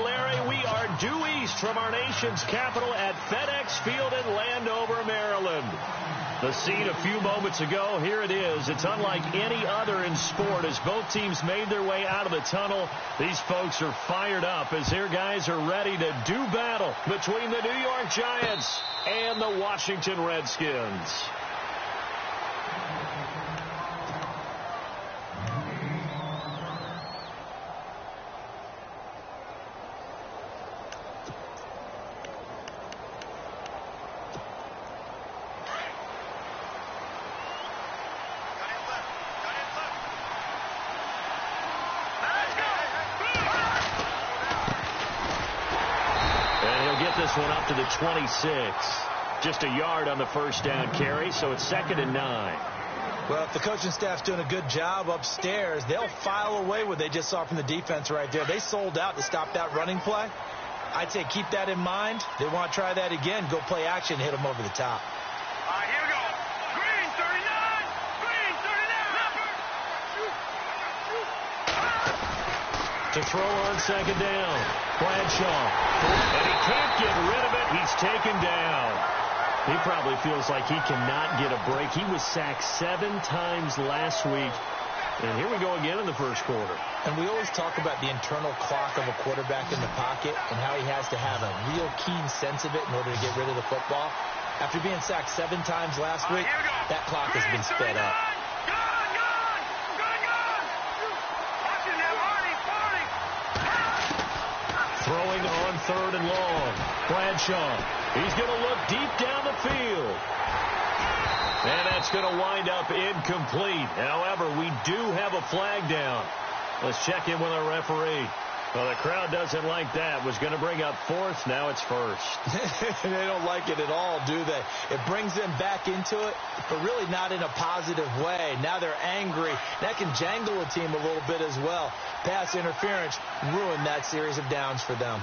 Larry. We are due east from our nation's capital at FedEx Field in Landover, Maryland. The scene a few moments ago, here it is. It's unlike any other in sport as both teams made their way out of the tunnel. These folks are fired up as their guys are ready to do battle between the New York Giants and the Washington Redskins. This one up to the 26. Just a yard on the first down carry, so it's 2nd and 9. Well, if the coaching staff's doing a good job upstairs, they'll file away what they just saw from the defense right there. They sold out to stop that running play. I'd say keep that in mind. They want to try that again. Go play action, hit them over the top. All right, here we go. Green 39. Green 39. To throw on 2nd down. Bradshaw. And he can't get rid of it. He's taken down. He probably feels like he cannot get a break. He was sacked 7 times last week. And here we go again in the first quarter. And we always talk about the internal clock of a quarterback in the pocket and how he has to have a real keen sense of it in order to get rid of the football. After being sacked 7 times last week, that clock has been sped up. Throwing on 3rd and long. Bradshaw. He's going to look deep down the field. And that's going to wind up incomplete. However, we do have a flag down. Let's check in with our referee. Well, the crowd doesn't like that. Was going to bring up 4th. Now it's 1st. They don't like it at all, do they? It brings them back into it, but really not in a positive way. Now they're angry. That can jangle a team a little bit as well. Pass interference ruined that series of downs for them.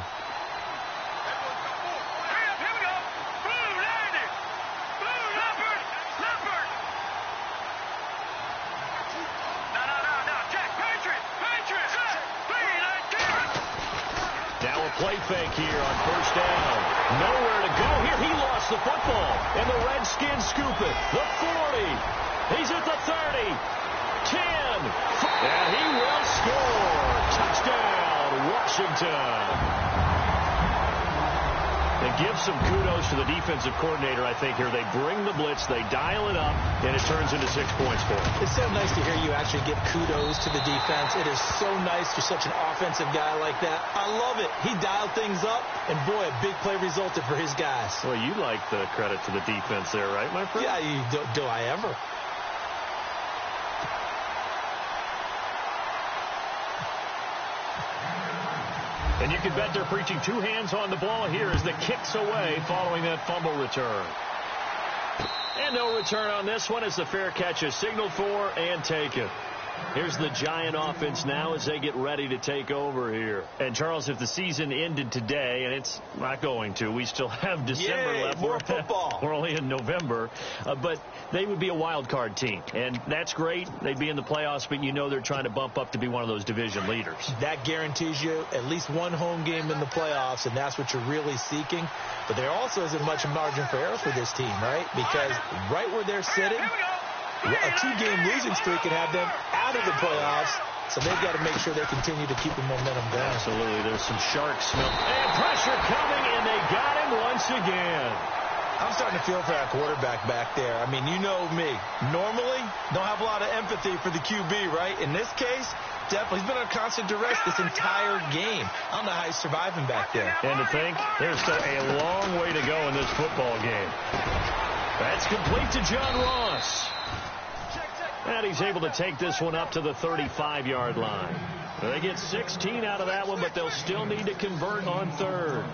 Play fake here on 1st down. Nowhere to go here. He lost the football. And the Redskins scoop it. The 40. He's at the 30. 10. And he will score. Touchdown, Washington. And give some kudos to the defensive coordinator, I think, here. They bring the blitz, they dial it up, and it turns into 6 points for them. It's so nice to hear you actually give kudos to the defense. It is so nice for such an offensive guy like that. I love it. He dialed things up, and boy, a big play resulted for his guys. Well, you like the credit to the defense there, right, my friend? Yeah, do I ever? And you can bet they're preaching 2 hands on the ball here as the kick's away following that fumble return. And no return on this one as the fair catch is signaled for and taken. Here's the Giant offense now as they get ready to take over here. And, Charles, if the season ended today, and it's not going to, we still have December left. More football. We're only in November. But they would be a wild card team. And that's great. They'd be in the playoffs, but you know they're trying to bump up to be one of those division leaders. That guarantees you at least one home game in the playoffs, and that's what you're really seeking. But there also isn't much margin for error for this team, right? Because right where they're sitting, a 2-game losing streak could have them out of the playoffs, so they've got to make sure they continue to keep the momentum going. Absolutely. There's some shark smell. And pressure coming, and they got him once again. I'm starting to feel for that quarterback back there. I mean, you know me. Normally, don't have a lot of empathy for the QB, right? In this case, definitely. He's been under constant duress this entire game. I don't know how he's surviving back there. And to think, there's still a long way to go in this football game. That's complete to John Ross. And he's able to take this one up to the 35-yard line. They get 16 out of that one, but they'll still need to convert on 3rd.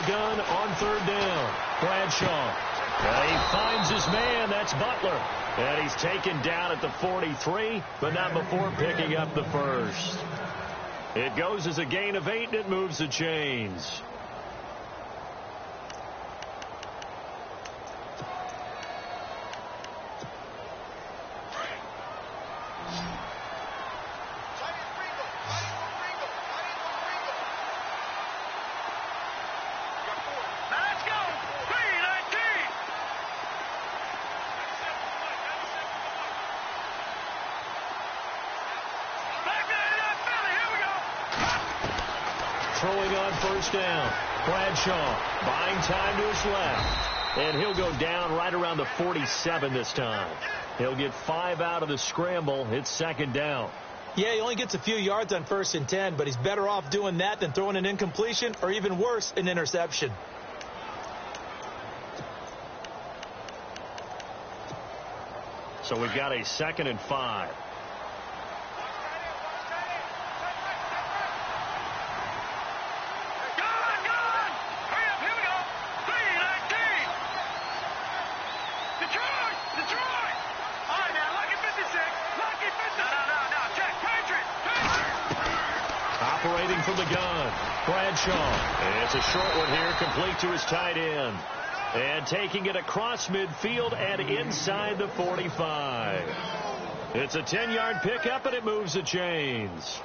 Gun on 3rd down. Bradshaw. He finds his man. That's Butler. And he's taken down at the 43, but not before picking up the first. It goes as a gain of 8, and it moves the chains. Throwing on first down. Bradshaw buying time to his left. And he'll go down right around the 47 this time. He'll get 5 out of the scramble. It's second down. Yeah, he only gets a few yards on 1st and 10, but he's better off doing that than throwing an incompletion or even worse, an interception. So we've got a 2nd and 5. Operating from the gun, Bradshaw. And it's a short one here, complete to his tight end. And taking it across midfield and inside the 45. It's a 10-yard pickup, and it moves the chains.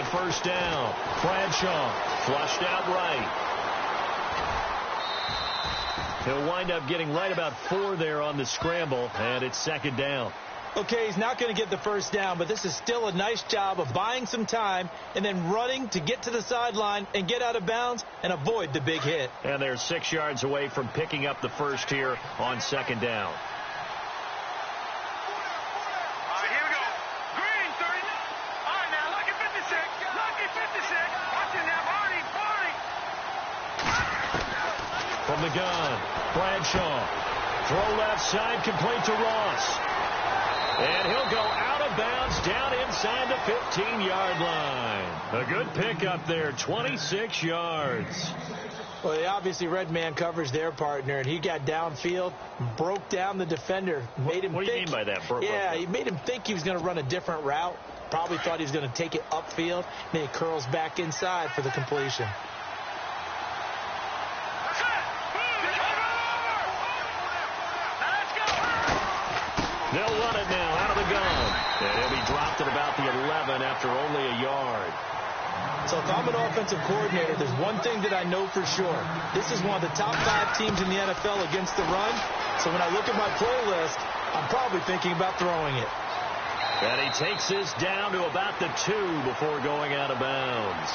First down. Bradshaw flushed out right. He'll wind up getting right about 4 there on the scramble, and it's second down. Okay, he's not going to get the first down, but this is still a nice job of buying some time and then running to get to the sideline and get out of bounds and avoid the big hit. And they're 6 yards away from picking up the first here on second down. From the gun, Bradshaw. Throw left side, complete to Ross. And he'll go out of bounds down inside the 15-yard line. A good pickup there, 26 yards. Well, they obviously read man coverage their partner, and he got downfield, broke down the defender. Made him what do you mean by that? Yeah, he made him think he was going to run a different route. Probably thought he was going to take it upfield. Then he curls back inside for the completion. They'll run it now out of the gun. And he'll be dropped at about the 11 after only a yard. So if I'm an offensive coordinator, there's one thing that I know for sure. This is one of the top 5 teams in the NFL against the run. So when I look at my playlist, I'm probably thinking about throwing it. And he takes this down to about the 2 before going out of bounds.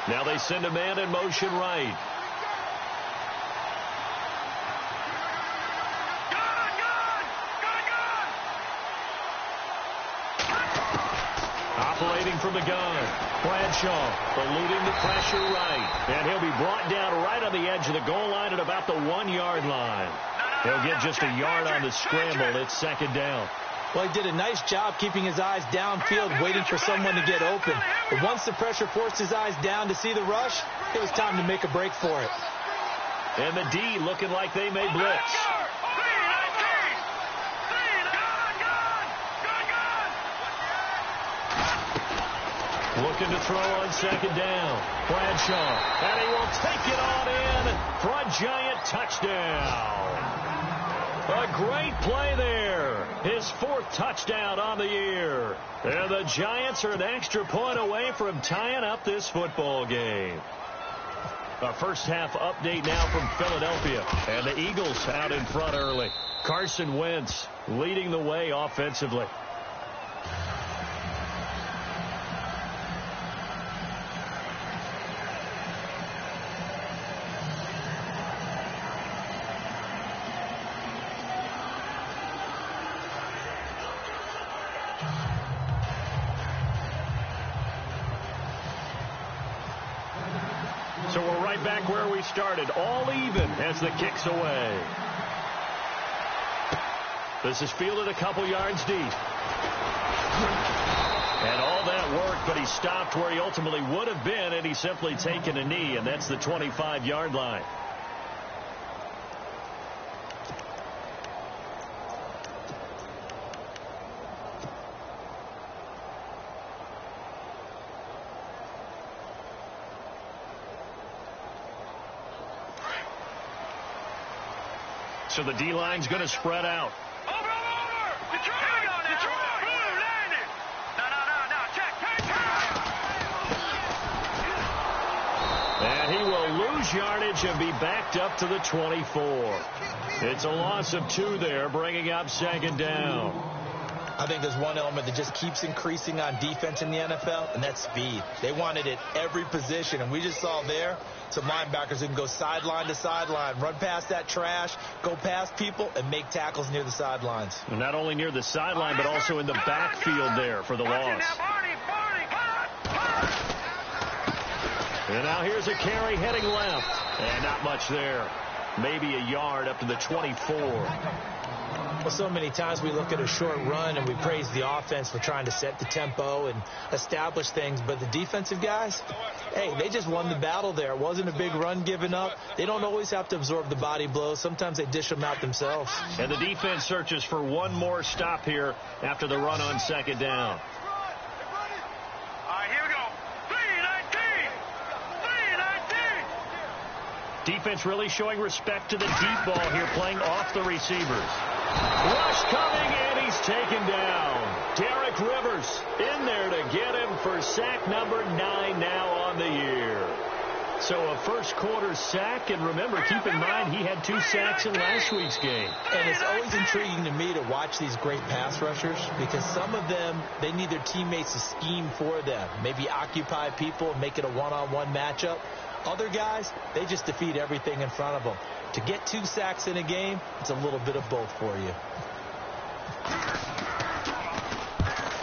Now they send a man in motion right. Operating from the gun, Bradshaw eluding the pressure right. And he'll be brought down right on the edge of the goal line at about the 1-yard line. He'll get just a yard on the scramble. It's second down. Well, he did a nice job keeping his eyes downfield, waiting for someone to get open. But once the pressure forced his eyes down to see the rush, it was time to make a break for it. And the D looking like they may blitz. looking to throw on second down. Bradshaw, and he will take it on in for a Giant touchdown. A great play there. His 4th touchdown on the year. And the Giants are an extra point away from tying up this football game. A first half update now from Philadelphia. And the Eagles out in front early. Carson Wentz leading the way offensively. So we're right back where we started, all even as the kick's away. This is fielded a couple yards deep. And all that work, but he stopped where he ultimately would have been, and he's simply taken a knee, and that's the 25-yard line. So the D-line's going to spread out. Over! Detroit! Blue, landing! No, check! And he will lose yardage and be backed up to the 24. It's a loss of 2 there, bringing up second down. I think there's one element that just keeps increasing on defense in the NFL, and that's speed. They want it at every position, and we just saw there some linebackers who can go sideline to sideline, run past that trash, go past people, and make tackles near the sidelines. And not only near the sideline, but also in the backfield there for the loss. And now here's a carry heading left. And not much there. Maybe a yard up to the 24. Well, so many times we look at a short run and we praise the offense for trying to set the tempo and establish things. But the defensive guys, hey, they just won the battle there. It wasn't a big run given up. They don't always have to absorb the body blows. Sometimes they dish them out themselves. And the defense searches for one more stop here after the run on second down. All right, here we go. 3-19. Defense really showing respect to the deep ball here, playing off the receivers. Rush coming, and he's taken down. Derek Rivers in there to get him for sack number 9 now on the year. So a first quarter sack, and remember, keep in mind, he had 2 sacks in last week's game. And it's always intriguing to me to watch these great pass rushers because some of them, they need their teammates to scheme for them, maybe occupy people and make it a one-on-one matchup. Other guys, they just defeat everything in front of them. To get 2 sacks in a game, it's a little bit of both for you.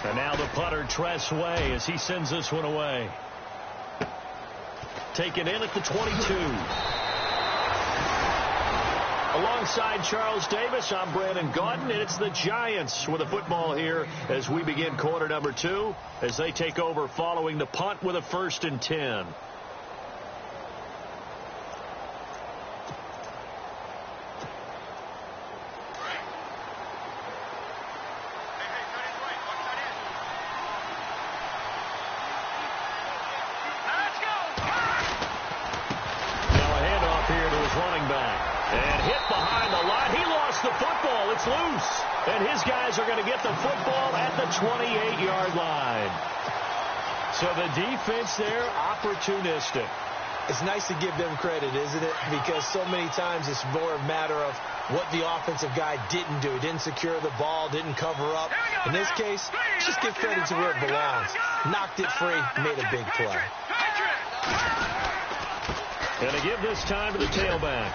And now the punter, Tress Way, as he sends this one away. Taken in at the 22. Alongside Charles Davis, I'm Brandon Gaudin, and it's the Giants with the football here as we begin quarter number 2 as they take over following the punt with a 1st and 10. Loose, and his guys are going to get the football at the 28-yard line. So the defense there, opportunistic. It's nice to give them credit, isn't it? Because so many times it's more a matter of what the offensive guy didn't do. Didn't secure the ball, didn't cover up. In this case, just give credit to where it belongs. Knocked it free, made a big play. And to give this time to the tailback.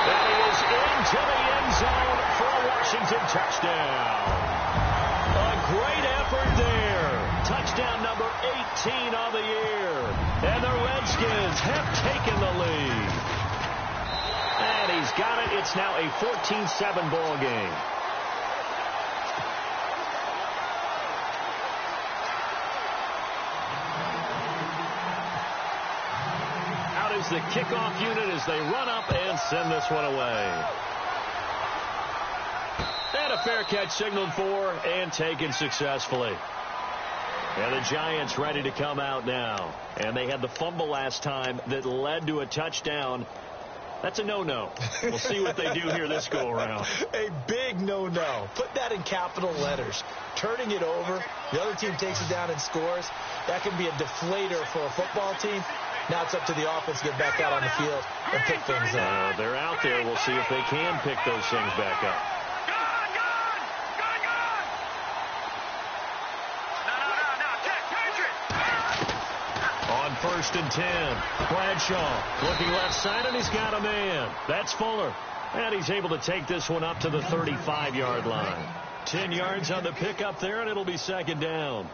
And he is into the end zone for a Washington touchdown. A great effort there. Touchdown number 18 on the year. And the Redskins have taken the lead. And he's got it. It's now a 14-7 ball game. Is the kickoff unit as they run up and send this one away. And a fair catch signaled for and taken successfully. And the Giants ready to come out now. And they had the fumble last time that led to a touchdown. That's a no-no. We'll see what they do here this go-around. A big no-no. Put that in capital letters. Turning it over, the other team takes it down and scores. That can be a deflator for a football team. Now it's up to the offense to get back out on the field and pick things up. They're out there. We'll see if they can pick those things back up. On 1st and 10, Bradshaw looking left side, and he's got a man. That's Fuller. And he's able to take this one up to the 35-yard line. 10 yards on the pickup there, and it'll be 2nd down.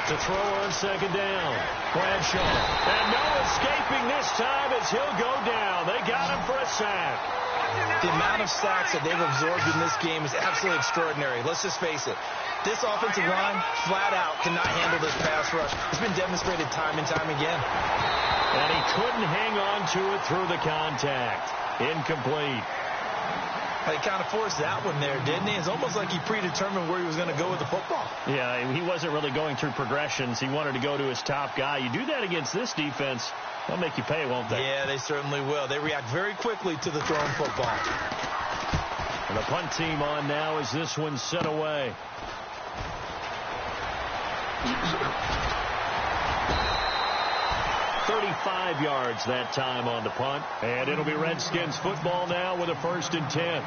To throw on 2nd down. Bradshaw. And no escaping this time as he'll go down. They got him for a sack. The amount of sacks that they've absorbed in this game is absolutely extraordinary. Let's just face it. This offensive line, flat out, cannot handle this pass rush. It's been demonstrated time and time again. And he couldn't hang on to it through the contact. Incomplete. He kind of forced that one there, didn't he? It's almost like he predetermined where he was going to go with the football. Yeah, he wasn't really going through progressions. He wanted to go to his top guy. You do that against this defense, they'll make you pay, won't they? Yeah, they certainly will. They react very quickly to the thrown football. And the punt team on now as this one's set away. 35 yards that time on the punt. And it'll be Redskins football now with a 1st and 10.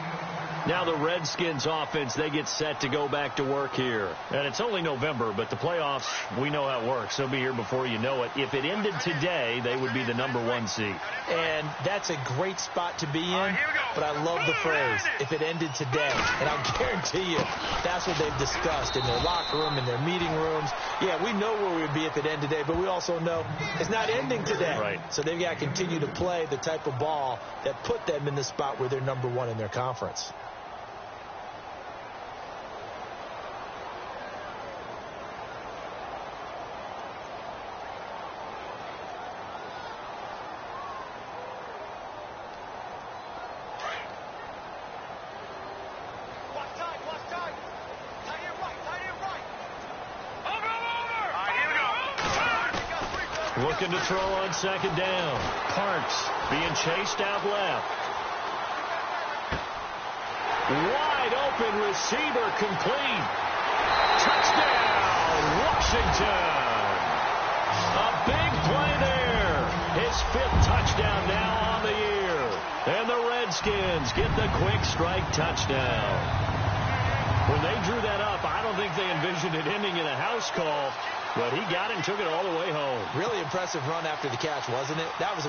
Now the Redskins offense, they get set to go back to work here. And it's only November, but the playoffs, we know how it works. They'll be here before you know it. If it ended today, they would be the #1 seed. And that's a great spot to be in, but I love the phrase, if it ended today. And I'll guarantee you, that's what they've discussed in their locker room, in their meeting rooms. Yeah, we know where we would be if it ended today, but we also know it's not ending today. Right. So they've got to continue to play the type of ball that put them in the spot where they're #1 in their conference. Looking to throw on 2nd down. Parks being chased out left. Wide open receiver complete. Touchdown, Washington. A big play there. His 5th touchdown now on the year. And the Redskins get the quick strike touchdown. When they drew that up, I don't think they envisioned it ending in a house call. But he got it and took it all the way home. Really impressive run after the catch, wasn't it? That was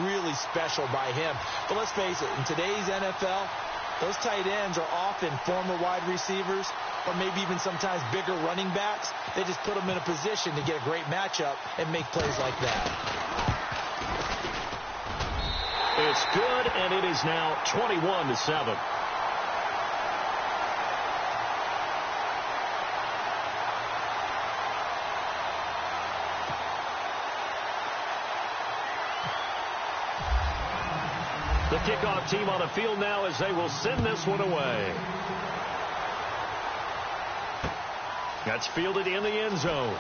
really special by him. But let's face it, in today's NFL, those tight ends are often former wide receivers or maybe even sometimes bigger running backs. They just put them in a position to get a great matchup and make plays like that. It's good, and it is now 21-7. The kickoff team on the field now as they will send this one away. That's fielded in the end zone.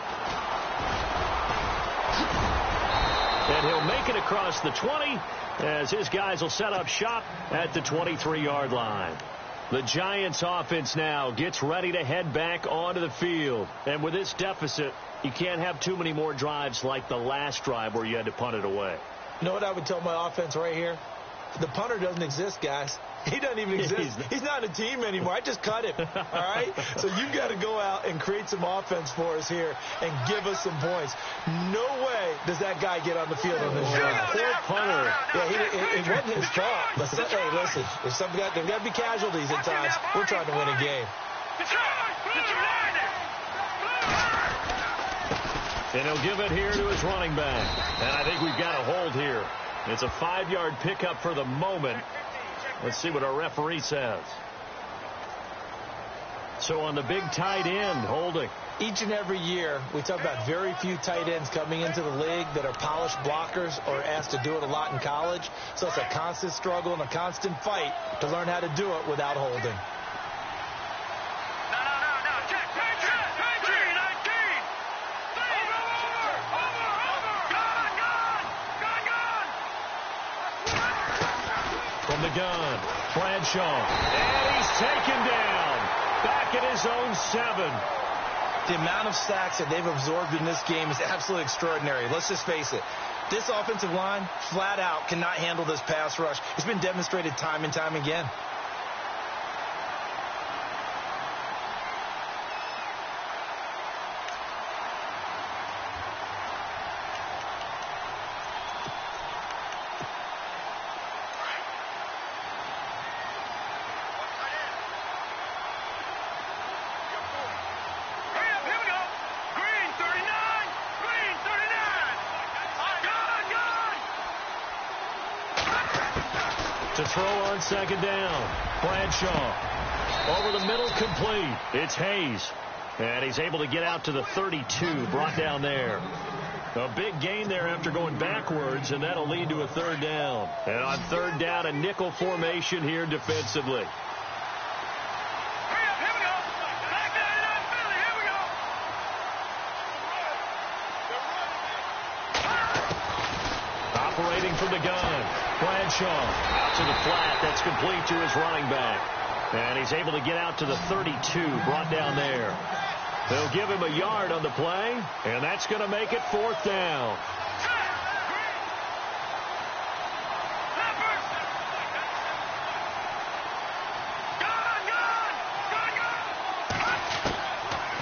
And he'll make it across the 20 as his guys will set up shop at the 23-yard line. The Giants offense now gets ready to head back onto the field. And with this deficit, you can't have too many more drives like the last drive where you had to punt it away. You know what I would tell my offense right here? The punter doesn't exist, guys. He doesn't even exist. He's not a team anymore. I just cut him. All right? So you've got to go out and create some offense for us here and give us some points. No way does that guy get on the field on this drive. Poor punter. Yeah, it wasn't his fault. But hey, listen, there's got to be casualties at times. We're trying to win a game. And he'll give it here to his running back. And I think we've got a hold here. It's a 5-yard pickup for the moment. Let's see what our referee says. So on the big tight end, holding. Each and every year, we talk about very few tight ends coming into the league that are polished blockers or asked to do it a lot in college. So it's a constant struggle and a constant fight to learn how to do it without holding. From the gun, Bradshaw, and he's taken down. Back at his own 7. The amount of sacks that they've absorbed in this game is absolutely extraordinary. Let's just face it. This offensive line, flat out, cannot handle this pass rush. It's been demonstrated time and time again. To throw on second down. Bradshaw. Over the middle, complete. It's Hayes. And he's able to get out to the 32, brought down there. A big gain there after going backwards, and that'll lead to a third down. And on third down, a nickel formation here defensively. Operating from the gun. Bradshaw out to the flat. That's complete to his running back. And he's able to get out to the 32, brought down there. They'll give him a yard on the play, and that's going to make it fourth down.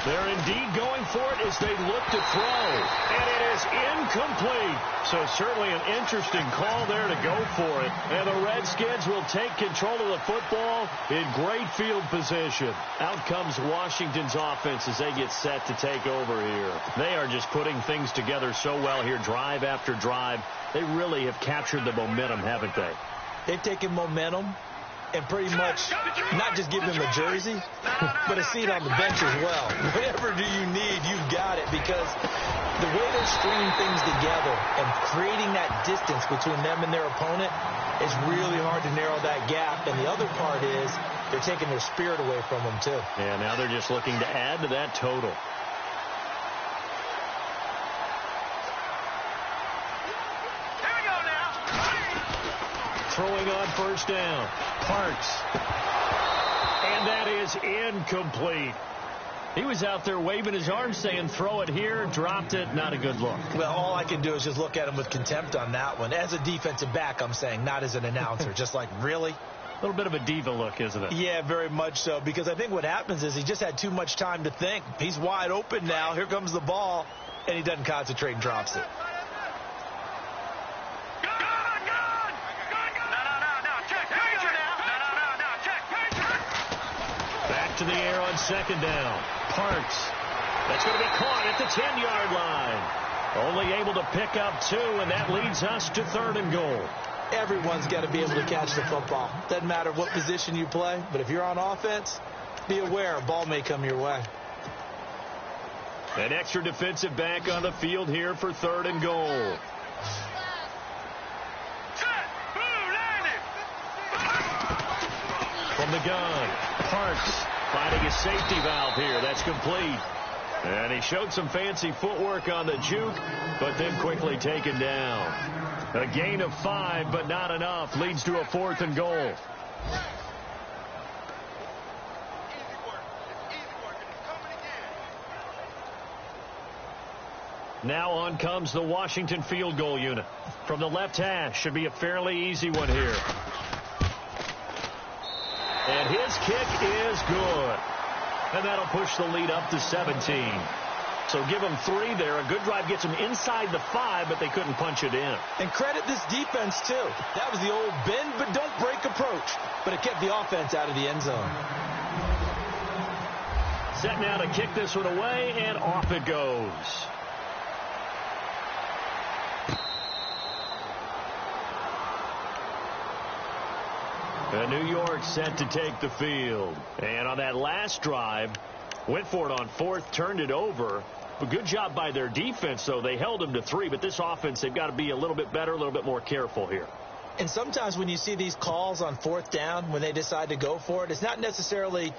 They're indeed going for it as they look to throw. And it is incomplete. So certainly an interesting call there to go for it. And the Redskins will take control of the football in great field position. Out comes Washington's offense as they get set to take over here. They are just putting things together so well here, drive after drive. They really have captured the momentum, haven't they? They've taken momentum and pretty much not just give them a jersey, but a seat on the bench as well. Whatever do you need, you've got it, because the way they're stringing things together and creating that distance between them and their opponent is really hard to narrow that gap. And the other part is they're taking their spirit away from them, too. Yeah, now they're just looking to add to that total. Throwing on first down. Parks. And that is incomplete. He was out there waving his arms saying, throw it here, dropped it, not a good look. Well, all I can do is just look at him with contempt on that one. As a defensive back, I'm saying, not as an announcer. Just like, really? A little bit of a diva look, isn't it? Yeah, very much so, because I think what happens is he just had too much time to think. He's wide open now. Here comes the ball, and he doesn't concentrate and drops it. To the air on second down. Parks. That's going to be caught at the 10-yard line. Only able to pick up 2, and that leads us to third and goal. Everyone's got to be able to catch the football. Doesn't matter what position you play, but if you're on offense, be aware a ball may come your way. An extra defensive back on the field here for third and goal. From the gun, Parks. Finding his safety valve here. That's complete. And he showed some fancy footwork on the juke, but then quickly taken down. A gain of 5, but not enough. Leads to a fourth and goal. Now on comes the Washington field goal unit. From the left hash, should be a fairly easy one here. And his kick is good. And that'll push the lead up to 17. So give them 3 there. A good drive gets them inside the 5, but they couldn't punch it in. And credit this defense, too. That was the old bend but don't break approach. But it kept the offense out of the end zone. Set now to kick this one away, and off it goes. And New York set to take the field. And on that last drive, went for it on fourth, turned it over. A good job by their defense, though. They held them to 3, but this offense, they've got to be a little bit better, a little bit more careful here. And sometimes when you see these calls on fourth down, when they decide to go for it, it's not necessarily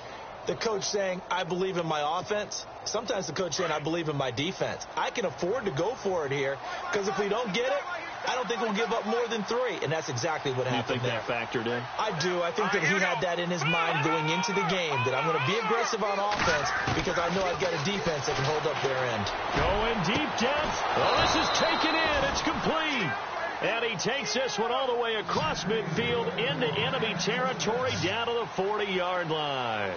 the coach saying, I believe in my offense. Sometimes the coach saying, I believe in my defense. I can afford to go for it here because if we don't get it, I don't think we'll give up more than 3. And that's exactly what happened there. You think that factored in? I do. I think that he had that in his mind going into the game, that I'm going to be aggressive on offense because I know I've got a defense that can hold up their end. Going deep depth. Oh, this is taken in. It's complete. And he takes this one all the way across midfield into enemy territory down to the 40-yard line.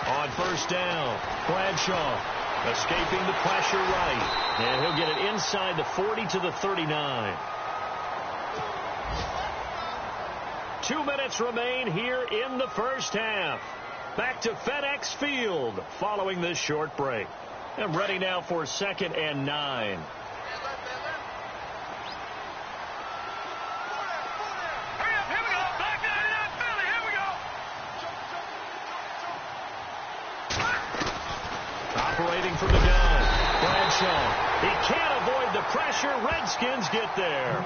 On first down, Bradshaw escaping the pressure right. And he'll get it inside the 40 to the 39. 2 minutes remain here in the first half. Back to FedEx Field following this short break. And ready now for 2nd and 9. Operating from the gun, Bradshaw. He can't avoid the pressure. Redskins get there.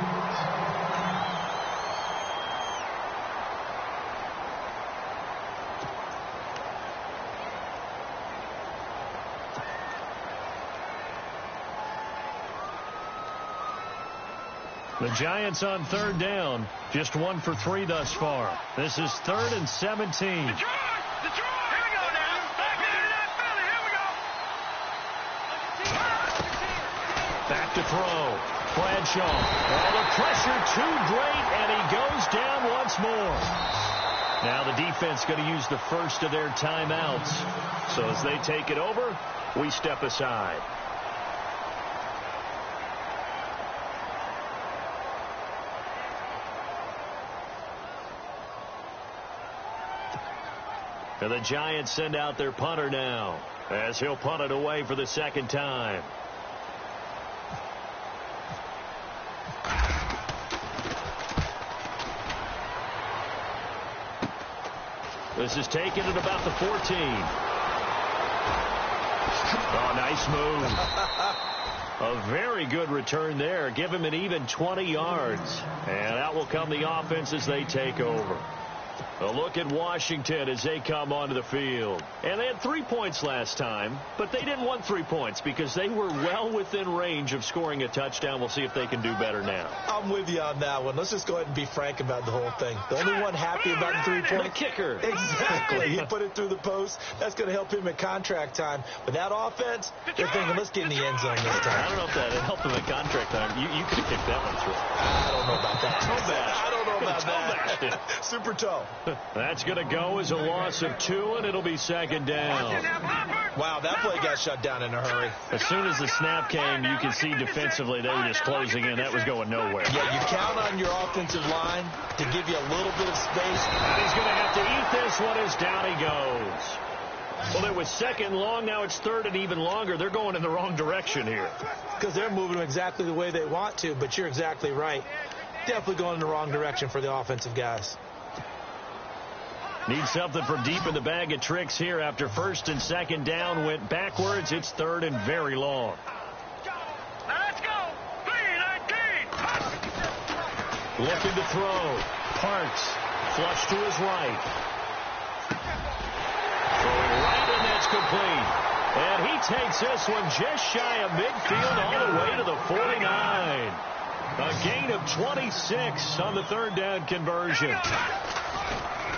The Giants on third down, just 1 for 3 thus far. This is 3rd and 17. Back to throw. Bradshaw. Oh, the pressure too great, and he goes down once more. Now the defense going to use the first of their timeouts. So as they take it over, we step aside. And the Giants send out their punter now, as he'll punt it away for the 2nd time. This is taken at about the 14. Oh, nice move. A very good return there. Give him an even 20 yards. And out will come the offense as they take over. A look at Washington as they come onto the field. And they had 3 points last time, but they didn't want 3 points because they were well within range of scoring a touchdown. We'll see if they can do better now. I'm with you on that one. Let's just go ahead and be frank about the whole thing. The only one happy about the 3 points. The kicker. Exactly. He put it through the post. That's going to help him at contract time. But that offense, they're thinking, let's get in the end zone this time. I don't know if that helped him at contract time. You could have kicked that one through. I don't know about that. I don't know about that. Super toe. That's going to go as a loss of 2, and it'll be 2nd down. Wow, that play got shut down in a hurry. As soon as the snap came, you could see defensively they were just closing in. That was going nowhere. Yeah, you count on your offensive line to give you a little bit of space. And he's going to have to eat this one as down he goes. Well, it was 2nd long. Now it's 3rd and even longer. They're going in the wrong direction here. Because they're moving exactly the way they want to, but you're exactly right. Definitely going in the wrong direction for the offensive guys. Need something from deep in the bag of tricks here after 1st and 2nd down went backwards. It's 3rd and very long. Let's go. 3-19. Looking to throw. Parks. Flush to his right. Throwing right, and that's complete. And he takes this one just shy of midfield all the way to the 49. A gain of 26 on the 3rd down conversion.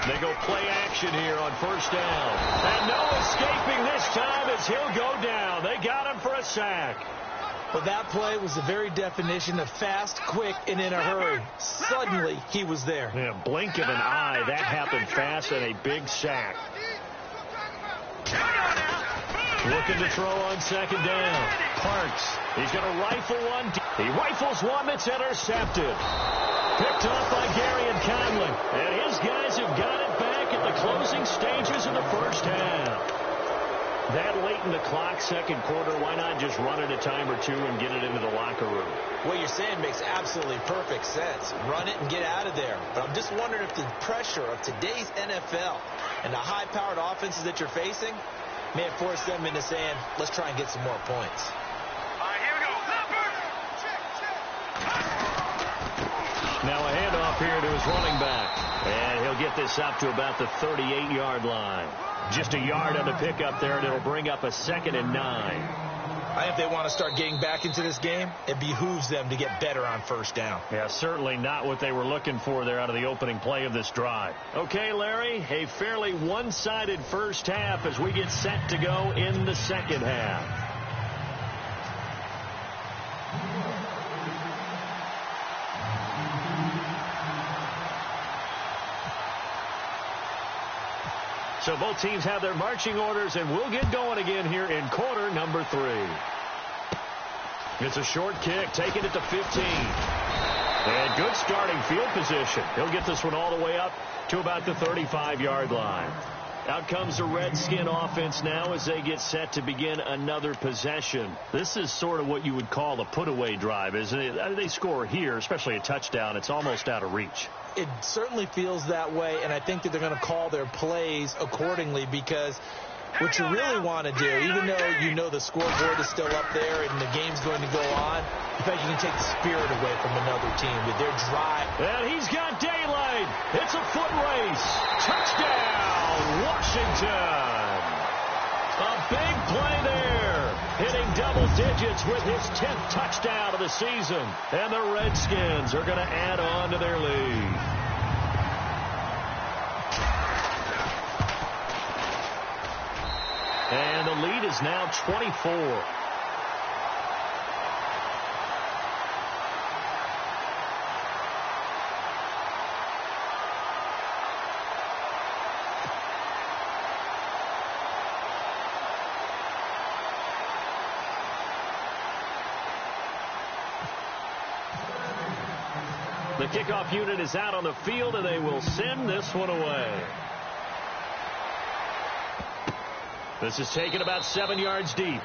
They go play action here on 1st down. And no escaping this time as he'll go down. They got him for a sack. Well, that play was the very definition of fast, quick, and in a hurry. Suddenly, he was there. Yeah, blink of an eye. That happened fast and a big sack. Looking to throw on 2nd down. Parks. He's going to rifle one. He rifles one that's intercepted. Picked off by Gary and Conley. And his guys have got it back at the closing stages of the 1st half. that late in the clock, second quarter, why not just run it a time or two and get it into the locker room? What you're saying makes absolutely perfect sense. Run it and get out of there. But I'm just wondering if the pressure of today's NFL and the high-powered offenses that you're facing may have forced them into saying, let's try and get some more points. All right, here we go. Now a handoff here to his running back. And he'll get this up to about the 38-yard line. Just a yard on the pickup there, and it'll bring up a 2nd and 9. I think if they want to start getting back into this game, it behooves them to get better on first down. Yeah, certainly not what they were looking for there out of the opening play of this drive. Okay, Larry, a fairly one-sided first half as we get set to go in the second half. So both teams have their marching orders, and we'll get going again here in quarter number 3. It's a short kick, taking it to 15. And good starting field position. He'll get this one all the way up to about the 35-yard line. Out comes the Redskin offense now as they get set to begin another possession. This is sort of what you would call a put-away drive, isn't it? They score here, especially a touchdown. It's almost out of reach. It certainly feels that way, and I think that they're going to call their plays accordingly because what you really want to do, even though you know the scoreboard is still up there and the game's going to go on, in fact, you can take the spirit away from another team with their drive. And he's got daylight. It's a foot race. Touchdown, Washington. A big play there. Hitting double digits with his 10th touchdown of the season. And the Redskins are going to add on to their lead. And the lead is now 24. The kickoff unit is out on the field, and they will send this one away. This is taken about 7 yards deep.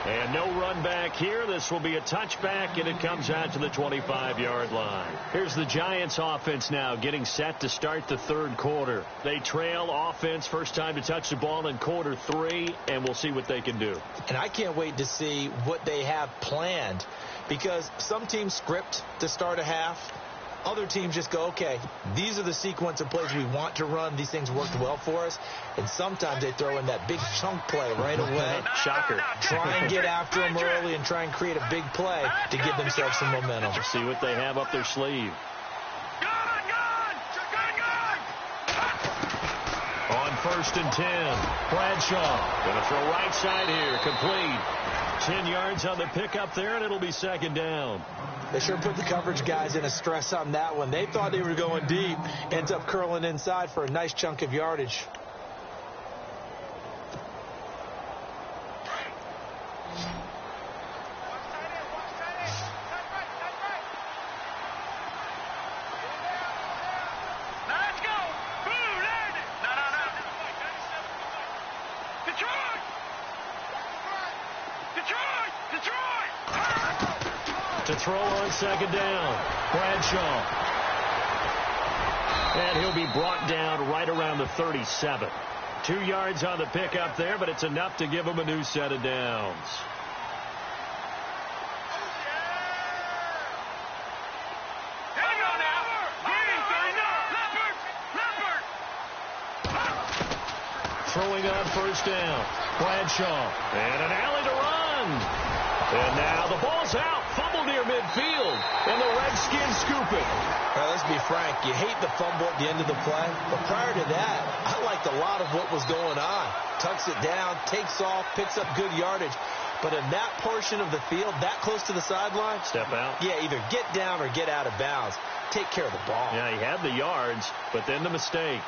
And no run back here. This will be a touchback, and it comes out to the 25-yard line. Here's the Giants offense now getting set to start the third quarter. They trail offense, first time to touch the ball in quarter 3, and we'll see what they can do. And I can't wait to see what they have planned because some teams script to start a half. Other teams just go, okay, these are the sequence of plays we want to run. These things worked well for us. And sometimes they throw in that big chunk play right away. Shocker. Try and get after them early and try and create a big play to give themselves some momentum. Let's see what they have up their sleeve. On 1st and 10, Bradshaw going to throw right side here, complete. 10 yards on the pickup there, and it'll be 2nd down. They sure put the coverage guys in a stress on that one. They thought they were going deep. Ends up curling inside for a nice chunk of yardage. Let's go. Boom, land it. No. Detroit. To throw on 2nd down, Bradshaw. And he'll be brought down right around the 37. 2 yards on the pickup there, but it's enough to give him a new set of downs. Throwing on 1st down, Bradshaw. And an alley to run. And now the ball's out. Fumble near midfield. And the Redskins scoop it. Well, let's be frank. You hate the fumble at the end of the play. But prior to that, I liked a lot of what was going on. Tucks it down, takes off, picks up good yardage. But in that portion of the field, that close to the sideline. Step out. Yeah, either get down or get out of bounds. Take care of the ball. Yeah, he had the yards, but then the mistake.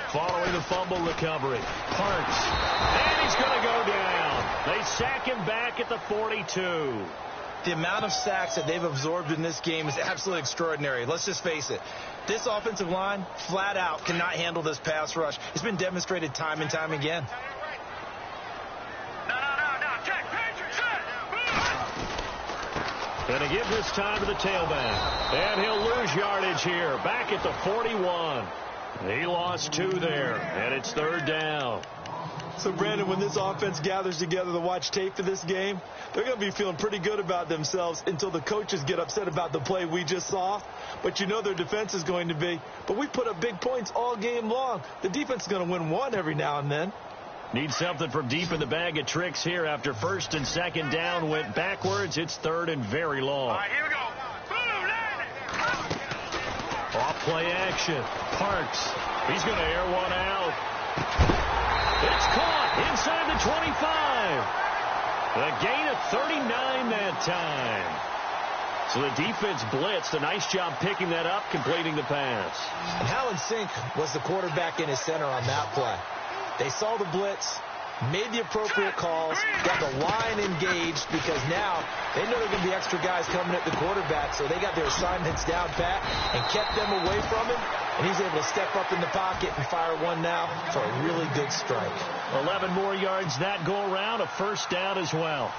Following the fumble recovery, Parks, and he's going to go down. They sack him back at the 42. The amount of sacks that they've absorbed in this game is absolutely extraordinary. Let's just face it. This offensive line, flat out, cannot handle this pass rush. It's been demonstrated time and time again. Going to give this time to the tailback. And he'll lose yardage here. Back at the 41. He lost 2 there. And it's 3rd down. So, Brandon, when this offense gathers together to watch tape for this game, they're going to be feeling pretty good about themselves until the coaches get upset about the play we just saw. But you know their defense is going to be. But we put up big points all game long. The defense is going to win one every now and then. Need something from deep in the bag of tricks here after 1st and 2nd down went backwards. It's 3rd and very long. All right, here we go. Off play action. Parks. He's going to air one out. It's caught inside the 25. A gain of 39 that time. So the defense blitzed. A nice job picking that up, completing the pass. And Hallen Sink was the quarterback in his center on that play. They saw the blitz, made the appropriate calls, got the line engaged because now they know there are going to be extra guys coming at the quarterback, so they got their assignments down pat and kept them away from him, and he's able to step up in the pocket and fire one now for a really good strike. 11 more yards that go around, a 1st down as well.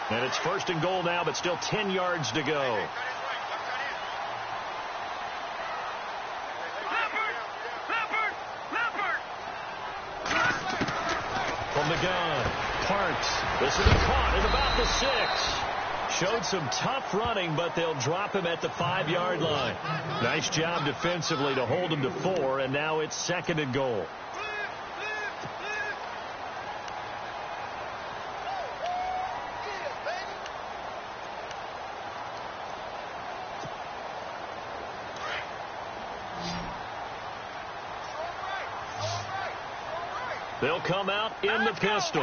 And it's 1st and goal now, but still 10 yards to go. From the gun, Parks. This will be caught at about the 6. Showed some tough running, but they'll drop him at the 5-yard line. Nice job defensively to hold him to 4, and now it's 2nd and goal. They'll come out in the pistol.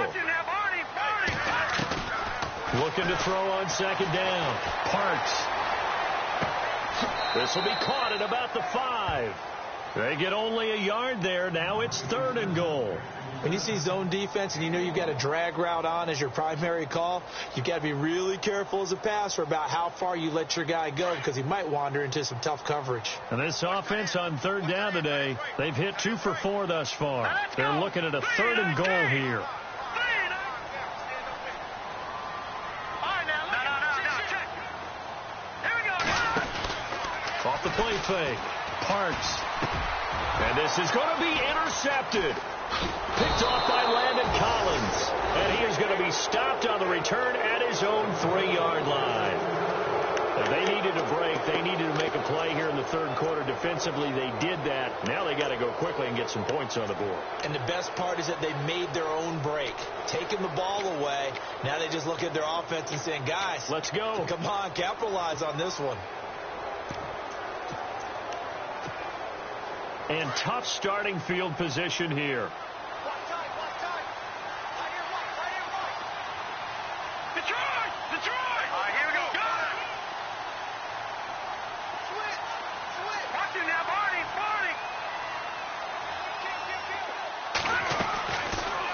Looking to throw on 2nd down. Parks. This will be caught at about the 5. They get only a yard there. Now it's 3rd and goal. When you see zone defense and you know you've got a drag route on as your primary call, you've got to be really careful as a passer about how far you let your guy go because he might wander into some tough coverage. And this offense on 3rd down today, they've hit 2 for 4 thus far. They're looking at a 3rd and goal here. Off the play fake. Parks. And this is going to be intercepted. Picked off by Landon Collins. And he is going to be stopped on the return at his own 3-yard line. And they needed a break. They needed to make a play here in the 3rd quarter. Defensively, they did that. Now they got to go quickly and get some points on the board. And the best part is that they made their own break. Taking the ball away. Now they just look at their offense and saying, guys, let's go. Come on, capitalize on this one. And tough starting field position here. Detroit! Detroit! All right, here we go. Watch it now, Barney!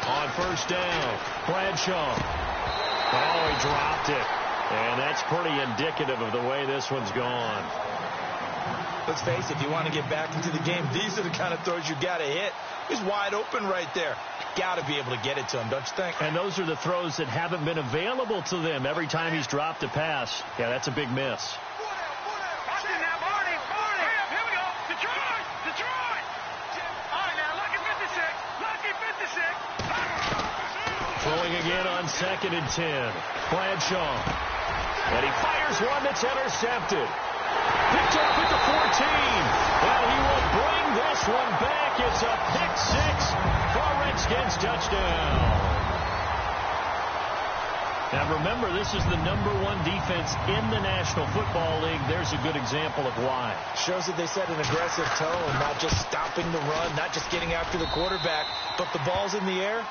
On 1st down, Bradshaw. Oh, he dropped it. And that's pretty indicative of the way this one's gone. Let's face it, if you want to get back into the game, these are the kind of throws you got to hit. He's wide open right there. Got to be able to get it to him, don't you think? And those are the throws that haven't been available to them every time he's dropped a pass. Yeah, that's a big miss. Watch it now, Barney! Here we go! Detroit! All right, now, lucky 56! Throwing again on 2nd and 10. Bradshaw. And he fires one that's intercepted. Picked up at the 14. Well, he will bring this one back. It's a pick 6 for a Redskins touchdown. Now, remember, this is the #1 defense in the National Football League. There's a good example of why. Shows that they set an aggressive tone, not just stopping the run, not just getting after the quarterback, but the ball's in the air.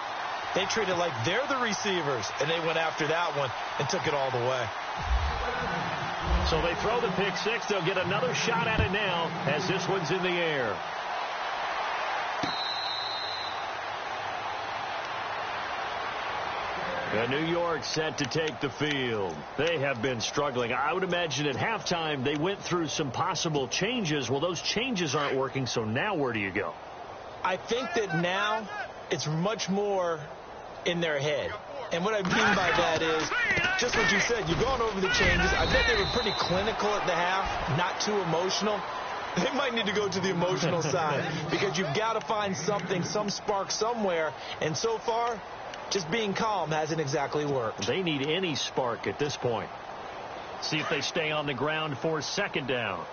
They treat it like they're the receivers, and they went after that one and took it all the way. So they throw the pick 6. They'll get another shot at it now as this one's in the air. And New York set to take the field. They have been struggling. I would imagine at halftime they went through some possible changes. Well, those changes aren't working, so now where do you go? I think that now it's much more in their head. And what I mean by that is just what you said. You've gone over the changes. I bet they were pretty clinical at the half, not too emotional. They might need to go to the emotional side because you've got to find something, some spark somewhere. And so far, just being calm hasn't exactly worked. They need any spark at this point. See if they stay on the ground for second down.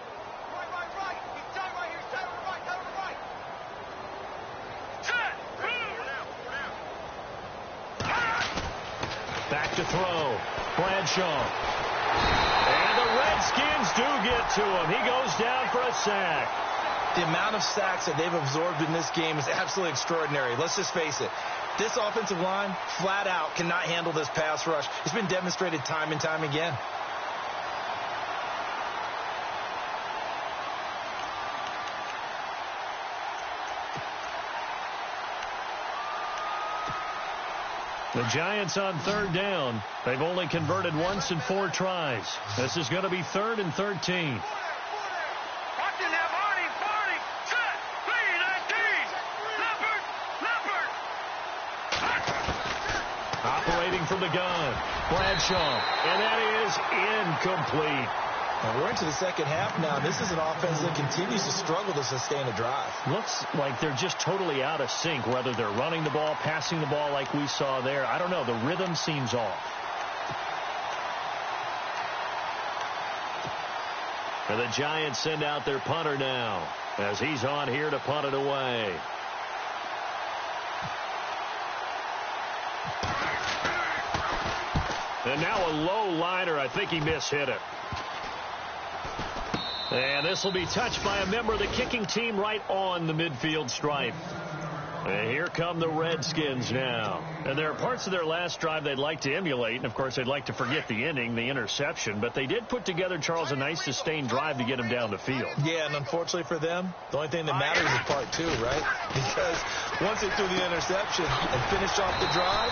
Back to throw. Bradshaw. And the Redskins do get to him. He goes down for a sack. The amount of sacks that they've absorbed in this game is absolutely extraordinary. Let's just face it. This offensive line, flat out, cannot handle this pass rush. It's been demonstrated time and time again. The Giants on third down. They've only converted once in 4 tries. This is going to be 3rd and 13. Operating from the gun. Bradshaw. And that is incomplete. And we're into the second half now. This is an offense that continues to struggle to sustain a drive. Looks like they're just totally out of sync, whether they're running the ball, passing the ball like we saw there. I don't know. The rhythm seems off. And the Giants send out their punter now as he's on here to punt it away. And now a low liner. I think he mishit it. And this will be touched by a member of the kicking team right on the midfield stripe. And here come the Redskins now. And there are parts of their last drive they'd like to emulate. And, of course, they'd like to forget the inning, the interception. But they did put together, Charles, a nice sustained drive to get him down the field. Yeah, and unfortunately for them, the only thing that matters is part 2, right? Because once they threw the interception and finished off the drive,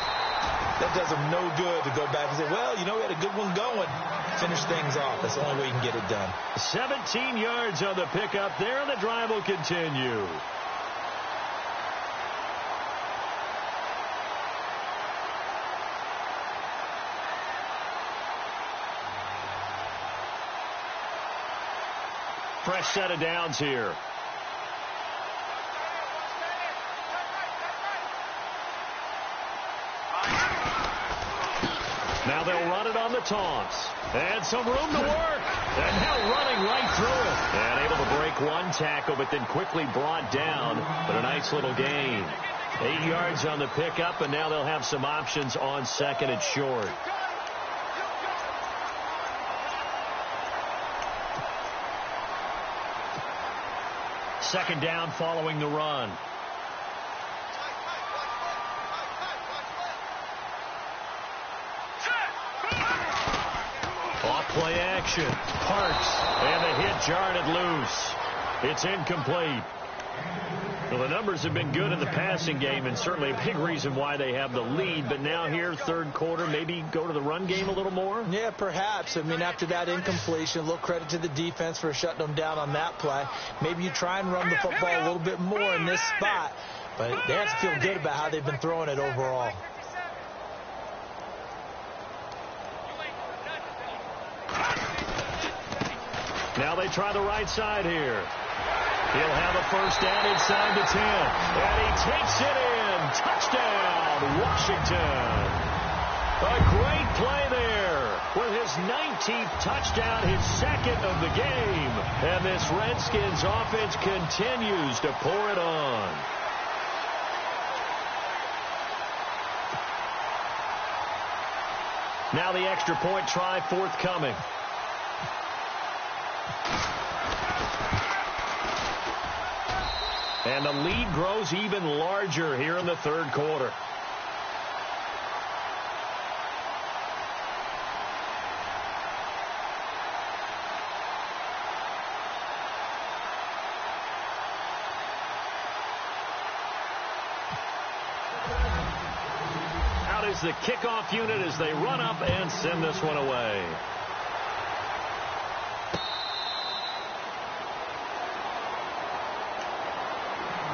that does them no good to go back and say, well, you know, we had a good one going. Finish things off. That's the only way you can get it done. 17 yards on the pickup there, and the drive will continue. Fresh set of downs here. Now they'll run it on the toss. And some room to work. And now running right through it. And able to break one tackle, but then quickly brought down. But a nice little gain. 8 yards on the pickup, and now they'll have some options on second and short. Second down following the run. Off-play action. Parks. And the hit jarred it loose. It's incomplete. Well, the numbers have been good in the passing game, and certainly a big reason why they have the lead. But now here, third quarter, maybe go to the run game a little more? Yeah, perhaps. I mean, after that incompletion, a little credit to the defense for shutting them down on that play. Maybe you try and run the football a little bit more in this spot. But they have to feel good about how they've been throwing it overall. Now they try the right side here. He'll have a first down inside the 10. And he takes it in. Touchdown, Washington. A great play there with his 19th touchdown, his second of the game. And this Redskins offense continues to pour it on. Now the extra point try forthcoming. And the lead grows even larger here in the third quarter. Out is is the kickoff unit as they run up and send this one away.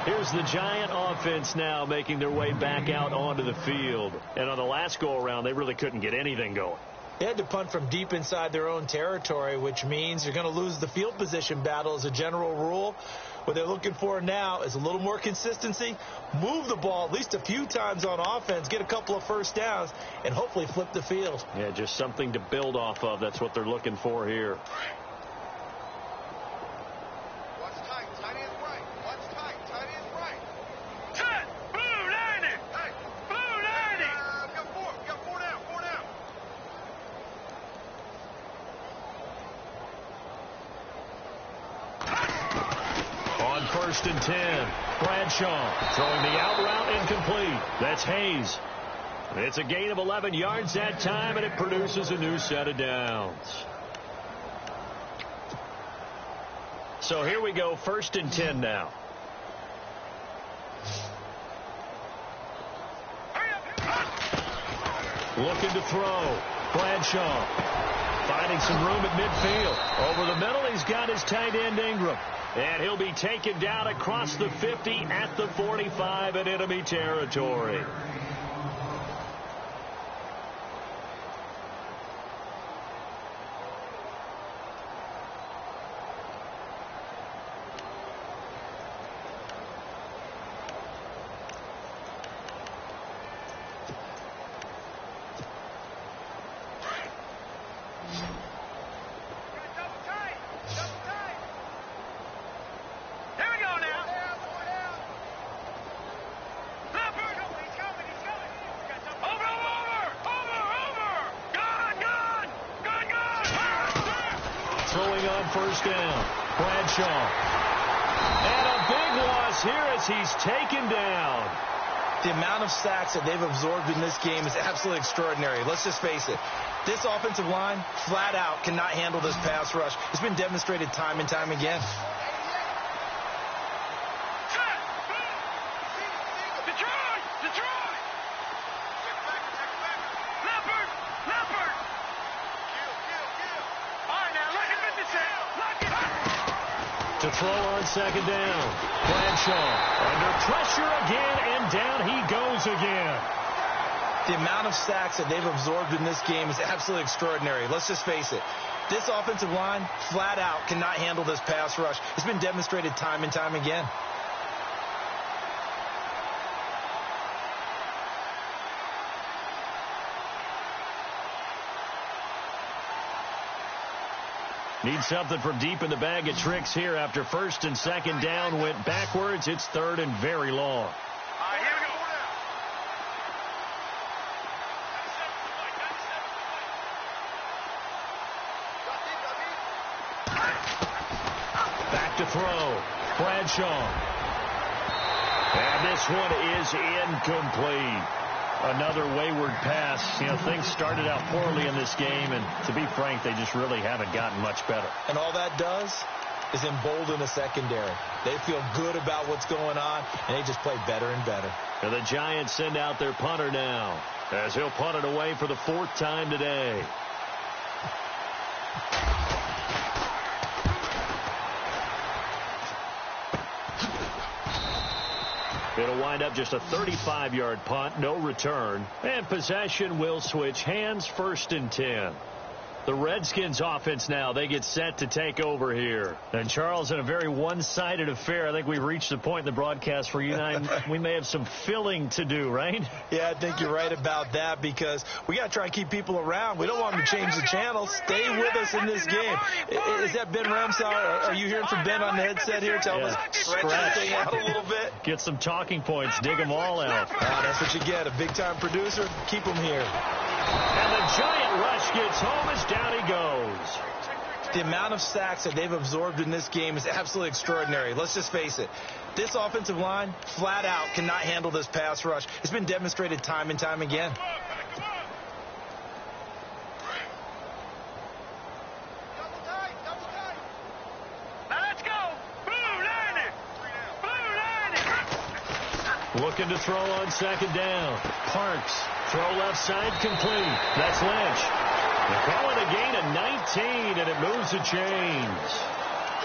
Here's the Giant offense now making their way back out onto the field. And on the last go-around, they really couldn't get anything going. They had to punt from deep inside their own territory, which means you're going to lose the field position battle as a general rule. What they're looking for now is a little more consistency, move the ball at least a few times on offense, get a couple of first downs, and hopefully flip the field. Yeah, just something to build off of. That's what they're looking for here. First and 10. Bradshaw throwing the out route incomplete. That's Hayes. It's a gain of 11 yards that time, and it produces a new set of downs. So here we go, first and 10 now. Looking to throw. Bradshaw finding some room at midfield. Over the middle, he's got his tight end Ingram. And he'll be taken down across the 50 at the 45 in enemy territory. Throwing on first down. Bradshaw. And a big loss here as he's taken down. The amount of sacks that they've absorbed in this game is absolutely extraordinary. Let's just face it. This offensive line, flat out, cannot handle this pass rush. It's been demonstrated time and time again. To throw on second down. Bradshaw under pressure again, and down he goes again. The amount of sacks that they've absorbed in this game is absolutely extraordinary. Let's just face it. This offensive line, flat out, cannot handle this pass rush. It's been demonstrated time and time again. Need something from deep in the bag of tricks here after first and second down went backwards. It's third and very long. Here we go. Back to throw. Bradshaw. And this one is incomplete. Another wayward pass. You know, things started out poorly in this game, and to be frank, they just really haven't gotten much better. And all that does is embolden the secondary. They feel good about what's going on, and they just play better and better. And the Giants send out their punter now, as he'll punt it away for the fourth time today. It'll wind up just a 35-yard punt, no return. And possession will switch hands, first and 10. The Redskins offense now, they get set to take over here. And Charles, in a very one-sided affair, I think we've reached the point in the broadcast where you and I, we may have some filling to do, right? Yeah, I think you're right about that because we got to try and keep people around. We don't want them to change the channel. Stay with us in this game. Is that Ben Ramsar? Are you hearing from Ben on the headset here? Tell us stretch thing out a little bit. Get some talking points. Dig them all out. That's what you get. A big-time producer. Keep them here. And the Giant rush gets home as down he goes. The amount of sacks that they've absorbed in this game is absolutely extraordinary. Let's just face it. This offensive line, flat out, cannot handle this pass rush. It's been demonstrated time and time again. Looking to throw on second down. Parks throw left side complete. That's Lynch. They call it a gain of 19, and it moves the chains.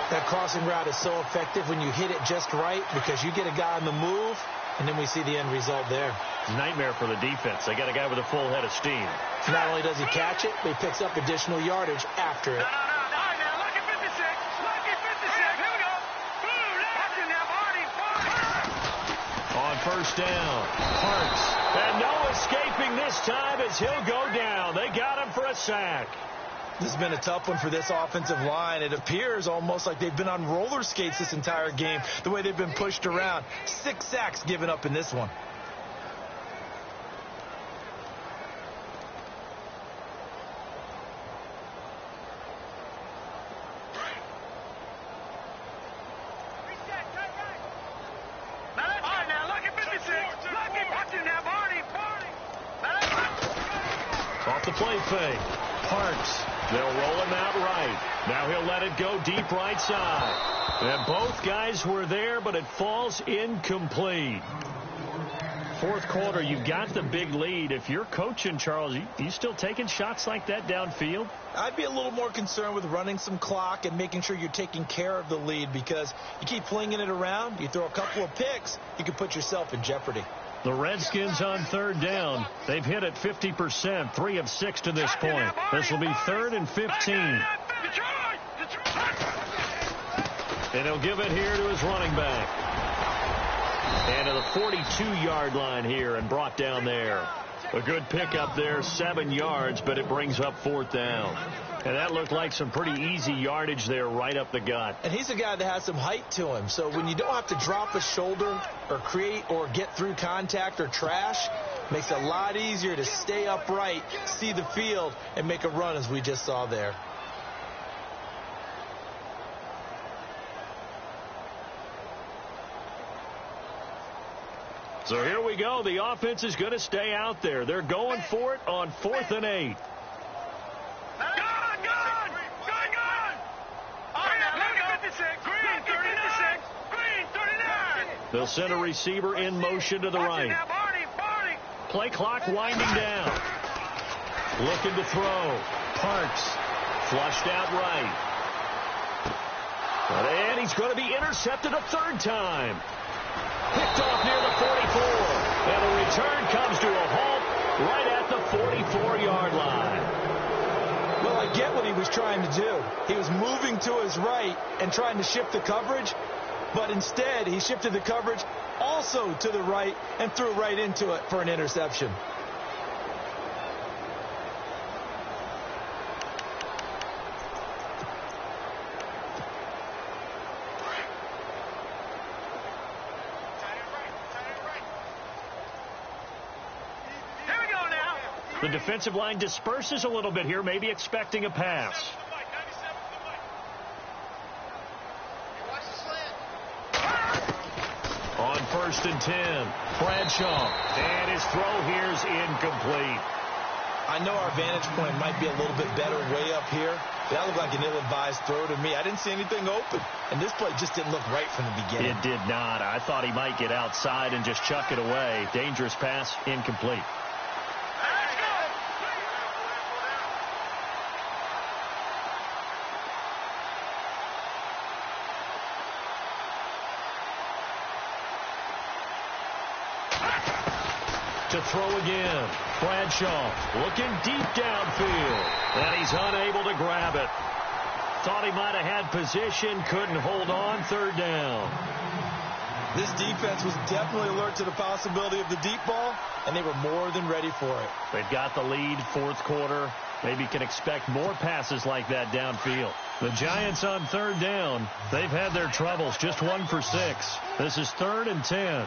That crossing route is so effective when you hit it just right because you get a guy on the move, and then we see the end result there. Nightmare for the defense. They got a guy with a full head of steam. Not only does he catch it, but he picks up additional yardage after it. On first down, Parks. And no escaping this time as he'll go down. They got him for a sack. This has been a tough one for this offensive line. It appears almost like they've been on roller skates this entire game, the way they've been pushed around. 6 sacks given up in this one. Off the play fake. Parks. They'll roll him out right. Now he'll let it go deep right side. And both guys were there, but it falls incomplete. Fourth quarter, you've got the big lead. If you're coaching, Charles, you still taking shots like that downfield? I'd be a little more concerned with running some clock and making sure you're taking care of the lead because you keep flinging it around, you throw a couple of picks, you can put yourself in jeopardy. The Redskins on third down. They've hit it 50%, 3 of 6 to this point. This will be 3rd and 15. And he'll give it here to his running back. And to the 42-yard line here and brought down there. A good pickup there, 7 yards, but it brings up 4th down. And that looked like some pretty easy yardage there right up the gut. And he's a guy that has some height to him. So when you don't have to drop a shoulder or create or get through contact or trash, makes it a lot easier to stay upright, see the field, and make a run as we just saw there. So here we go. The offense is going to stay out there. They're going for it on 4th and 8. They'll send a receiver in motion to the right. Play clock winding down. Looking to throw. Parks. Flushed out right. And he's going to be intercepted a 3rd time. Picked off near the 44. And the return comes to a halt right at the 44-yard line. Well, I get what he was trying to do. He was moving to his right and trying to shift the coverage. But instead, he shifted the coverage also to the right and threw right into it for an interception. The defensive line disperses a little bit here, maybe expecting a pass. On 1st and 10, Bradshaw. And his throw here is incomplete. I know our vantage point might be a little bit better way up here. That looked like an ill-advised throw to me. I didn't see anything open. And this play just didn't look right from the beginning. It did not. I thought he might get outside and just chuck it away. Dangerous pass, incomplete. To throw again. Bradshaw looking deep downfield. And he's unable to grab it. Thought he might have had position. Couldn't hold on. 3rd down. This defense was definitely alert to the possibility of the deep ball, and they were more than ready for it. They've got the lead, 4th quarter. Maybe can expect more passes like that downfield. The Giants on 3rd down. They've had their troubles. Just 1 for 6. This is 3rd and 10.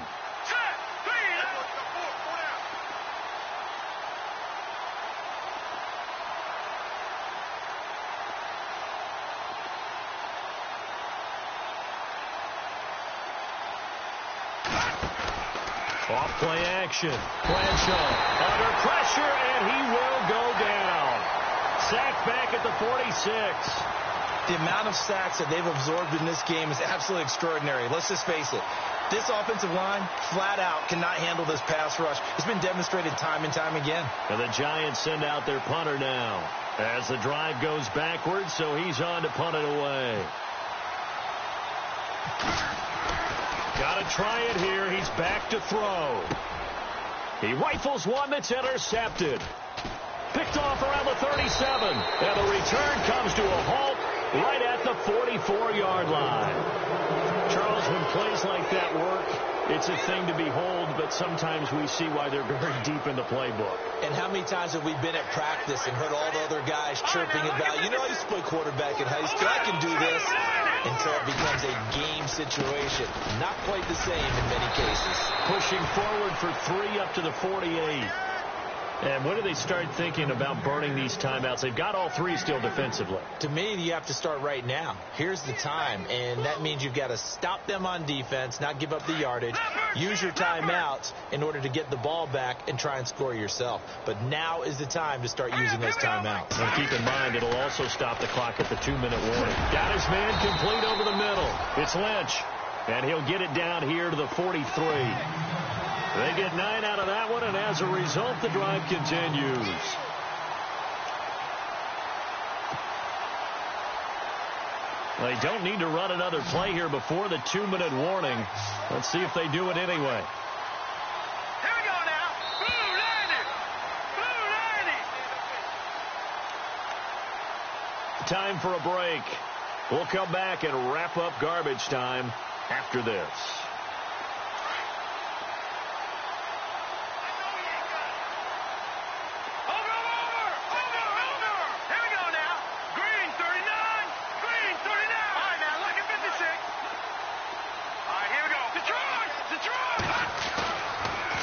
Off play action. Bradshaw under pressure, and he will go down. Sacked back at the 46. The amount of sacks that they've absorbed in this game is absolutely extraordinary. Let's just face it. This offensive line, flat out, cannot handle this pass rush. It's been demonstrated time and time again. And the Giants send out their punter now as the drive goes backwards, so he's on to punt it away. Got to try it here. He's back to throw. He rifles one that's intercepted. Picked off around the 37. And the return comes to a halt right at the 44-yard line. Charles, when plays like that work, it's a thing to behold, but sometimes we see why they're very deep in the playbook. And how many times have we been at practice and heard all the other guys chirping about, you know, I used to play quarterback in high school. I can do this. Until it becomes a game situation. Not quite the same in many cases. Pushing forward for 3 up to the 48. And when do they start thinking about burning these timeouts? They've got all 3 still defensively. To me, you have to start right now. Here's the time, and that means you've got to stop them on defense, not give up the yardage, use your timeouts in order to get the ball back and try and score yourself. But now is the time to start using those timeouts. And keep in mind, it'll also stop the clock at the 2-minute warning. Got his man complete over the middle. It's Lynch, and he'll get it down here to the 43. They get 9 out of that one, and as a result, the drive continues. They don't need to run another play here before the 2-minute warning. Let's see if they do it anyway. Here we go now. Blue landing. Blue landing. Time for a break. We'll come back and wrap up garbage time after this.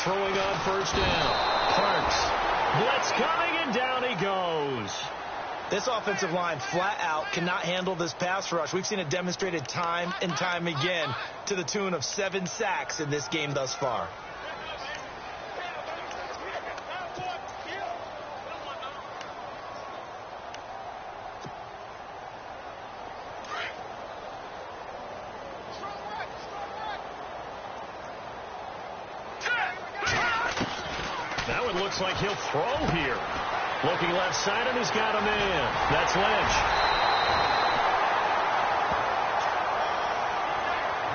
Throwing on first down. Parks. Blitz coming, and down he goes. This offensive line flat out cannot handle this pass rush. We've seen it demonstrated time and time again to the tune of 7 sacks in this game thus far. Now it looks like he'll throw here. Looking left side, and he's got a man. That's Lynch.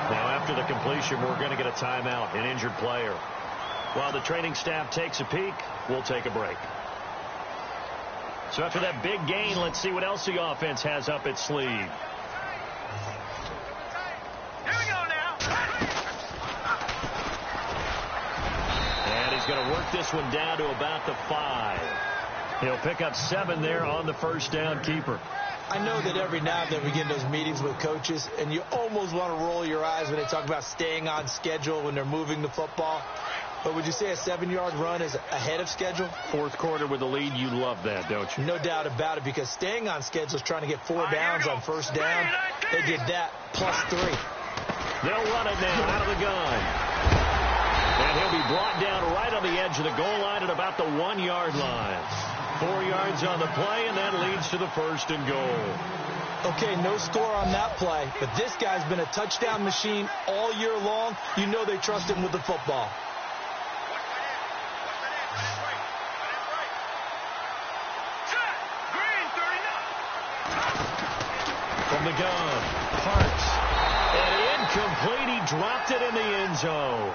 Now after the completion, we're going to get a timeout, an injured player. While the training staff takes a peek, we'll take a break. So after that big gain, let's see what else the offense has up its sleeve. Here we go now. And he's going to work this one down to about the 5. He'll pick up 7 there on the first down keeper. I know that every now and then we get in those meetings with coaches, and you almost want to roll your eyes when they talk about staying on schedule when they're moving the football. But would you say a 7-yard run is ahead of schedule? Fourth quarter with the lead, you love that, don't you? No doubt about it, because staying on schedule is trying to get 4 downs on first down. They did that plus 3. They'll run it now out of the gun. And he'll be brought down right on the edge of the goal line at about the 1-yard line. 4 yards on the play, and that leads to the first and goal. Okay, no score on that play, but this guy's been a touchdown machine all year long. You know they trust him with the football. From the gun, Parks. And incomplete. He dropped it in the end zone.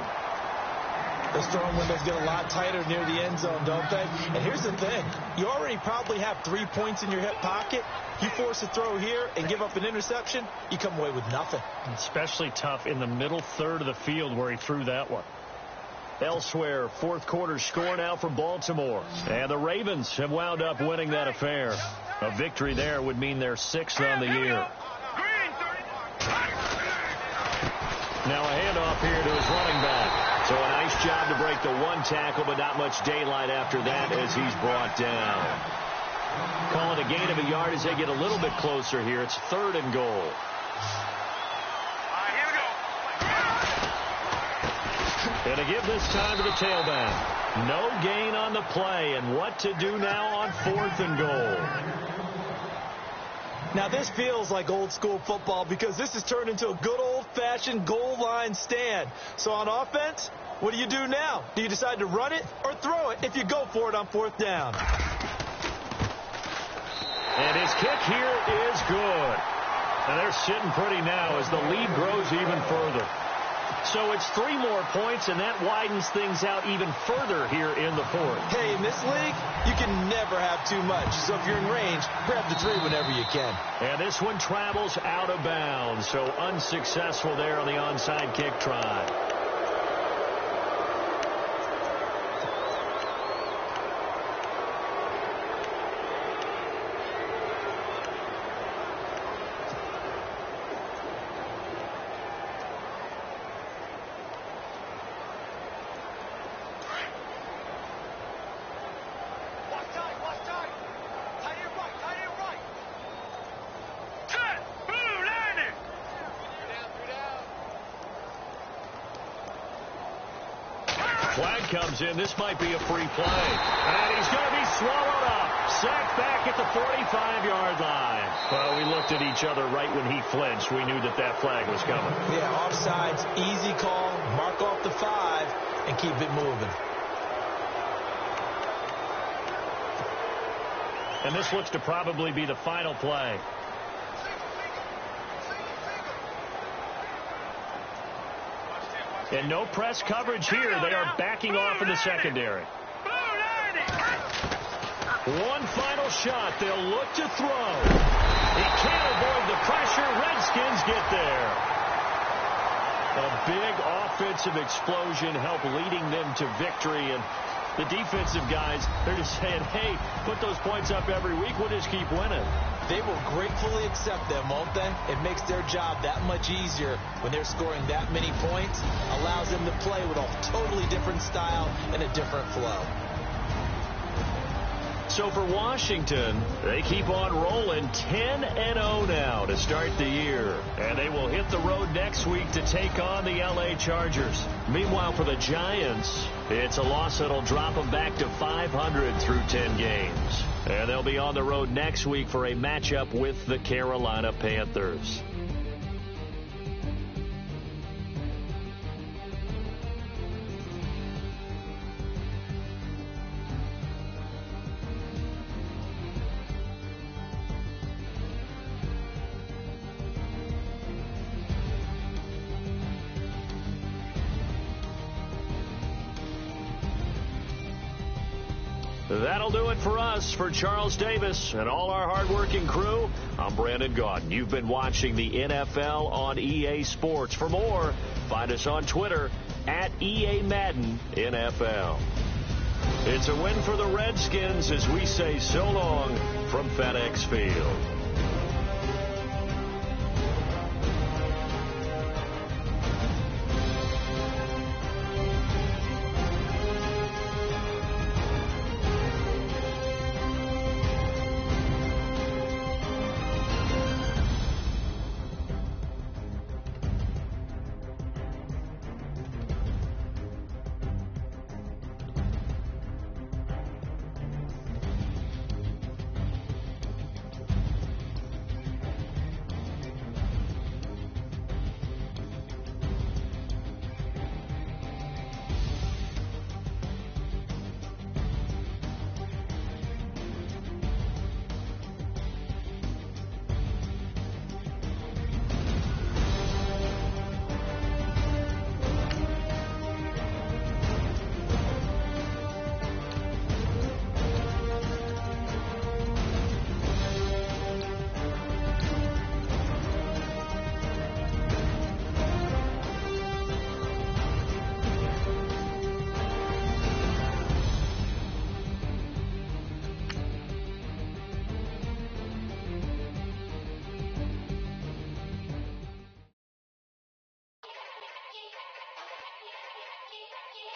Those throwing windows get a lot tighter near the end zone, don't they? And here's the thing. You already probably have 3 points in your hip pocket. You force a throw here and give up an interception, you come away with nothing. Especially tough in the middle third of the field where he threw that one. Elsewhere, fourth quarter score now for Baltimore. And the Ravens have wound up winning that affair. A victory there would mean they're 6th on the year. Now a handoff here to his running back. So a nice job to break the 1 tackle, but not much daylight after that as he's brought down. Calling a gain of a yard as they get a little bit closer here. It's 3rd and goal. And to give this time to the tailback. No gain on the play, and what to do now on 4th and goal. Now this feels like old school football because this has turned into a good old old-fashioned goal line stand. So on offense, what do you do now? Do you decide to run it or throw it if you go for it on 4th down? And his kick here is good. And they're sitting pretty now as the lead grows even further. So it's 3 more points, and that widens things out even further here in the 4th. Hey, in this league, you can never have too much. So if you're in range, grab the 3 whenever you can. And this one travels out of bounds, so unsuccessful there on the onside kick try. Flag comes in. This might be a free play. And he's going to be swallowed up. Sacked back at the 45-yard line. Well, we looked at each other right when he flinched. We knew that that flag was coming. Yeah, offsides, easy call. Mark off the 5 and keep it moving. And this looks to probably be the final play. And no press coverage here. They are backing off in the secondary. One final shot. They'll look to throw. He can't avoid the pressure. Redskins get there. A big offensive explosion helped leading them to victory. And the defensive guys, they're just saying, hey, put those points up every week. We'll just keep winning. They will gratefully accept them, won't they? It makes their job that much easier when they're scoring that many points. Allows them to play with a totally different style and a different flow. So for Washington, they keep on rolling 10-0 now to start the year. And they will hit the road next week to take on the LA Chargers. Meanwhile, for the Giants, it's a loss that'll drop them back to 500 through 10 games. And they'll be on the road next week for a matchup with the Carolina Panthers. That'll do it for us. For Charles Davis and all our hardworking crew, I'm Brandon Gaudin. You've been watching the NFL on EA Sports. For more, find us on Twitter at EA Madden NFL. It's a win for the Redskins as we say so long from FedEx Field.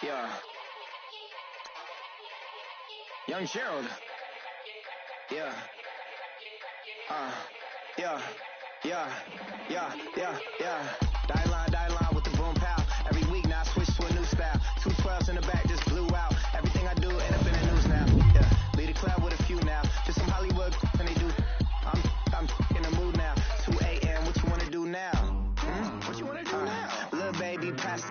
Yeah. Young Gerald. Yeah. Yeah. Die line with the boom pow. Every week now I switch to a new style. 212s in the back just blew out. Everything I do end up in the news now. Yeah. Lead a club with a few now. Just some Hollywood and they do. I'm in the mood now. 2 a.m. What you wanna do now? What you wanna do? pass.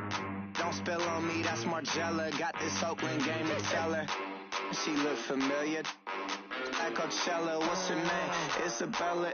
Don't spill on me, that's Margella. Got this Oakland game to tell her. She look familiar. Like Coachella, what's her name? Isabella.